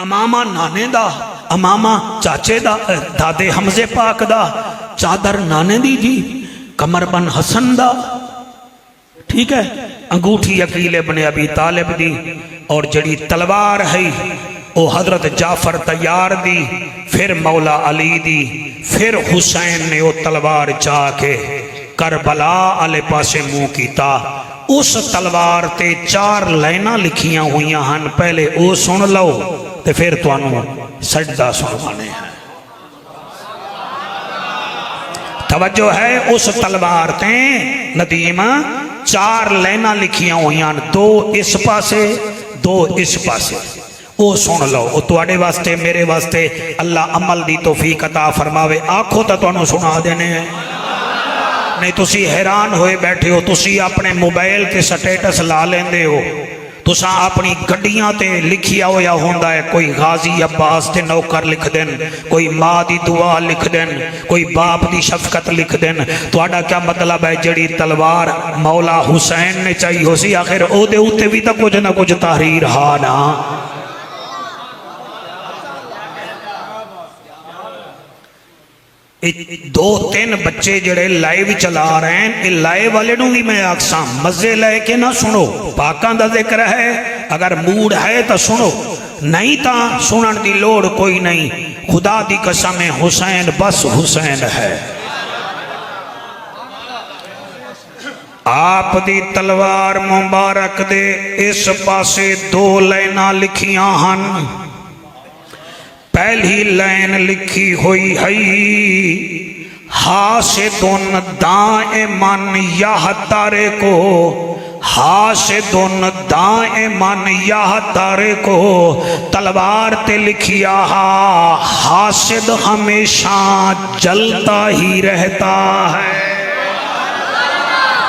امامہ نانے دا، امامہ چاچے دا، دادے حمزے پاک دا، چادر نانے دی جی، کمر بن حسن دا، ٹھیک ہے، انگوٹھی عقیل ابن ابی طالب دی، اور جڑی تلوار ہے او حضرت جعفر تیار دی، پھر مولا علی دی، پھر حسین نے او تلوار چاہ کے کربلا علی پاسے منہ کیتا۔ اس تلوار تے 4 لائنہ لکھیاں ہوئیاں ہن، پہلے او سن لو تے پھر تو انہوں سجدہ سنوانے ہیں۔ توجہ ہے، اس تلوار تے ندیمہ 4 لائنہ لکھیاں ہوئیاں، 2 اس پاسے 2 اس پاسے، او سن لو، او تواڈے واسطے میرے واسطے اللہ عمل دی توفیق عطا فرماوے۔ آنکھوں تا تانوں سنا دینے ہیں، نہیں تسی حیران ہوئے بیٹھے ہو، تسی اپنے موبائل تے سٹیٹس لا لیندے ہو، تساں اپنی گڈیاں تے لکھیا ہویا ہوندا ہے، کوئی غازی عباس دے نوکر لکھ دین، کوئی ماں دی دعا لکھ دین، کوئی باپ دی شفقت لکھ دین۔ تہاڈا کیا مطلب ہے جڑی تلوار مولا حسین نے چاہی ہو سی، آخر او دے اوتے بھی تا کچھ نہ کچھ تحریر ہا نا۔ 2-3 بچے جڑے لائیو چلا رہے ہیں، یہ لائیو والے نوں بھی میں آکساں مزے لے کے نہ سنو، پاکاں دا ذکر ہے، اگر موڈ ہے تو سنو، نہیں تا سنن دی لوڑ کوئی نہیں۔ خدا دی قسم حسین بس حسین ہے۔ آپ دی تلوار مبارک دے اس پاسے 2 لائنہ لکھیاں ہن، پہلی لائن لکھی ہوئی ہے، حاسدن دائماً یحترے کو، حاسدن دائماً یحترے کو، تلوار تے لکھیا حاسد ہمیشہ جلتا ہی رہتا ہے۔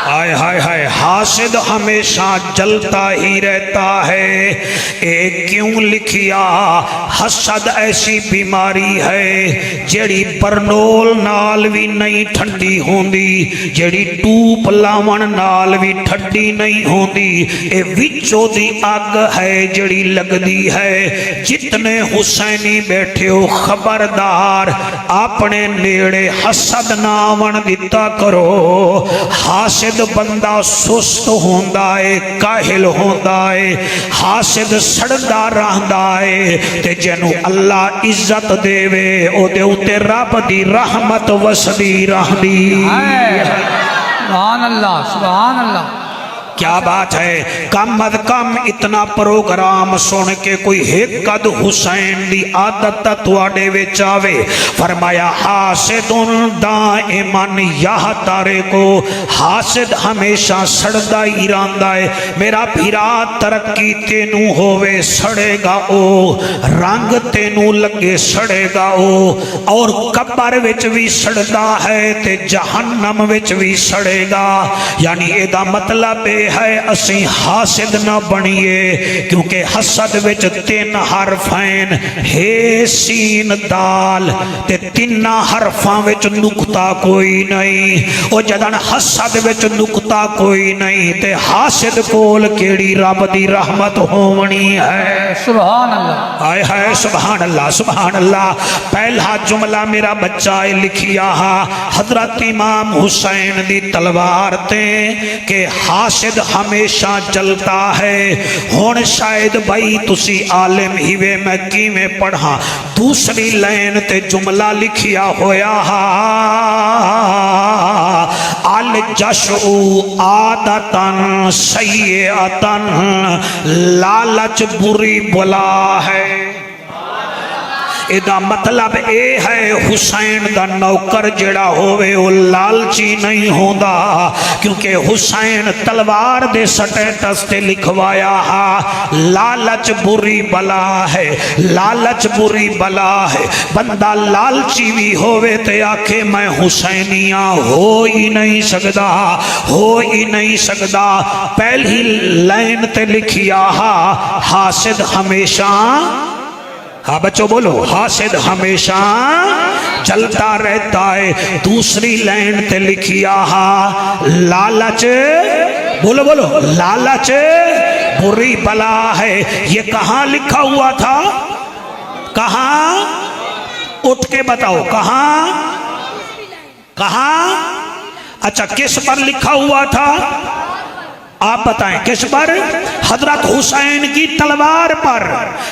ہائے ہائے ہائے، حاسد ہمیشہ جلتا ہی رہتا ہے۔ ایک کیوں لکھیا، حسد ایسی بیماری ہے جیڑی برنول نال بھی نہیں ٹھنڈی ہوندی، جیڑی ٹوپ لاون نال بھی ٹھنڈی نہیں ہوندی، اے وچوں دی اگ ہے جیڑی لگ دی ہے۔ جتنے حسینی بیٹھے ہو خبردار اپنے نیڑے حسد نہ آون دیتا کرو۔ حاسد بندہ سست ہوندا ہے، کاہل ہوندا ہے، حاسد سڑدا رہندا ہے، تے جنوں اللہ عزت دے وے او دے اوتے رب دی رحمت وسدی رہندی۔ سبحان اللہ سبحان اللہ، کیا بات ہے، کم از کم اتنا پروگرام سن کے کوئی ایک حسین دی عادت تواڈے وچ آوے۔ فرمایا حاسدن دائماً یحترے کو، حاسد ہمیشہ سڑدا ہی رہندا ہے۔ میرا بھیرا ترقی تینوں ہووے سڑے گا او، رنگ تینوں لگے سڑے گا او، اور قبر وچ بھی سڑدا ہے تے جہنم وچ بھی سڑے گا۔ یعنی اے دا مطلب ہے اسی حاسد نہ بنیے، کیونکہ حسد وچ 3 حرف ہیں، ہے سین دال، تے 3 حرفاں وچ نقطہ کوئی نہیں۔ او جدن حسد وچ نقطہ کوئی نہیں تے حاسد کول کیڑی رب دی رحمت ہونی ہے۔ سبحان اللہ، آئے ہائے سبحان اللہ سبحان اللہ۔ پہلا جملہ میرا بچہ لکھیا حضرت امام حسین دی تلوار تے کہ حاسد ہمیشہ جلتا ہے۔ ہون شاید بھائی تسی عالم ہی وے میں کی میں پڑھا، دوسری لائن تے جملہ لکھیا ہویا الجشع عادتاً سیئتاً، لالچ بری بلا ہے۔ ادا مطلب اے ہے حسین دا نوکر جڑا ہوئے وہ لالچی نہیں ہوندا، کیونکہ حسین تلوار دے سٹیٹس تے لکھوایا لالچ بری بلا ہے، لالچ بری بلا ہے۔ بندہ لالچی بھی ہوئے تے آکھے میں حسینیاں ہو ہی نہیں سکدا، ہو ہی نہیں سکدا۔ پہلی لائن تے لکھیا حاسد ہمیشہ، ہاں بچوں بولو، حاسد ہمیشہ جلتا رہتا ہے۔ دوسری لائن تے لکھیا لالچ، بولو بولو، لالچ بری بلا ہے۔ یہ کہاں لکھا ہوا تھا؟ کہاں؟ اٹھ کے بتاؤ کہاں؟ کہاں؟ اچھا کس پر لکھا ہوا تھا؟ آپ بتائیں کس پر؟ حضرت حسین کی تلوار پر۔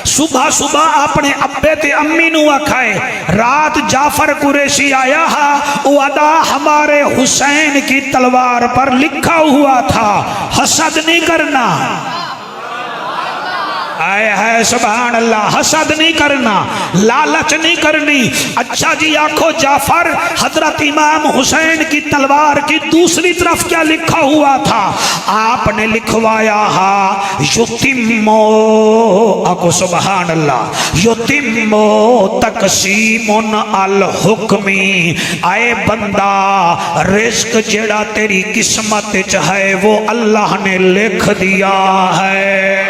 صبح صبح اپنے ابے تے امی نو آکھائے رات جعفر قریشی آیا ہا وعدہ ہمارے حسین کی تلوار پر لکھا ہوا تھا، حسد نہیں کرنا۔ آئے ہے سبحان اللہ، حسد نہیں کرنا، لالچ نہیں کرنی۔ اچھا جی آنکھو جعفر حضرت امام حسین کی تلوار کی دوسری طرف کیا لکھا ہوا تھا؟ آپ نے لکھوایا ہا یتیمو، آنکھو سبحان اللہ، یتیمو تقسیم الحکمی، آئے بندہ رزق جڑا تیری قسمت ہے وہ اللہ نے لکھ دیا ہے۔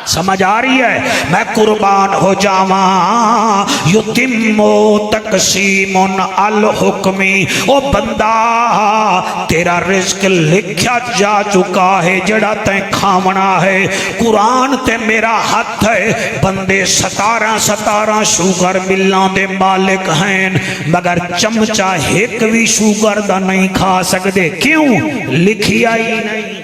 سمجھ آ رہی ہے؟ میں قربان ہو جاواں یتیمو تقسیم الحکمی، او بندہ تیرا رزق لکھیا جا چکا ہے جڑا تیں کھاونا ہے۔ قرآن تے میرا ہاتھ ہے، بندے 17 شوگر ملاں دے مالک ہیں مگر چمچہ ایک بھی شوگر دا نہیں کھا سکدے، کیوں؟ لکھیا ہی نہیں۔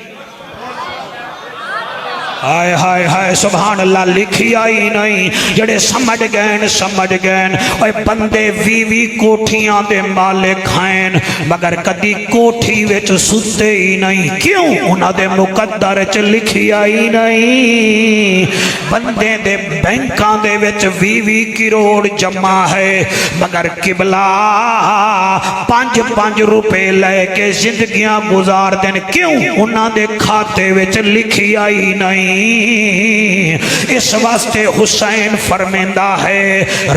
ہائے ہائے ہائے سبحان اللہ، لکھیا ہی نہیں۔ جڑے سمجھ گئن اوے بندے وی کوٹھیاں دے مالک ہیں مگر کدی کوٹھی وچ ستے ہی نہیں، کیوں؟ انہاں دے مقدر وچ لکھیا ہی نہیں۔ بندے دے بینکاں دے وچ 20 کروڑ جمع ہے مگر قبلہ 5 روپے لے کے زندگیاں گزار دین، کیوں؟ انہاں دے کھاتے وچ لکھیا ہی نہیں۔ اس واسطے حسین فرمیندہ ہے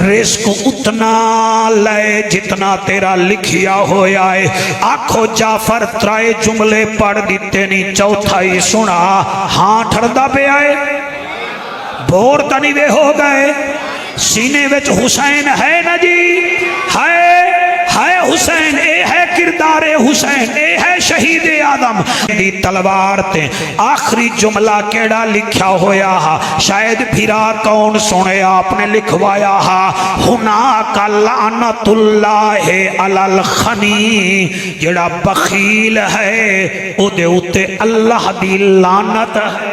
رزق اتنا لے جتنا تیرا لکھیا ہویا ہے۔ آنکھو جعفر 3 جملے پڑھ دیتے نہیں، چوتھائی سنا۔ ہاں ٹھڑدا پہ آئے، بور تنی وے ہو گئے، سینے وچ حسین ہے نا جی، ہے حسین، اے ہے کردار حسین، اے ہے شہید آدم دی تلوار تے آخری جملہ کیڑا لکھیا ہویا ہا؟ شاید بھیرا کون سنے آپ نے لکھوایا ہا ہناک لعنت اللہ علی الخنی، جڑا بخیل ہے او دے اتے اللہ دی لعنت ہے۔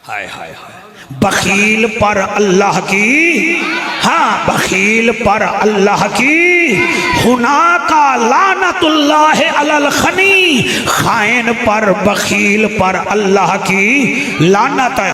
ہائے ہائے ہائے، بخیل پر اللہ کی، ہاں بخیل پر اللہ کی، ہناکا لعنت اللہ علی الخنی، خائن پر بخیل پر اللہ کی لعنت ہے۔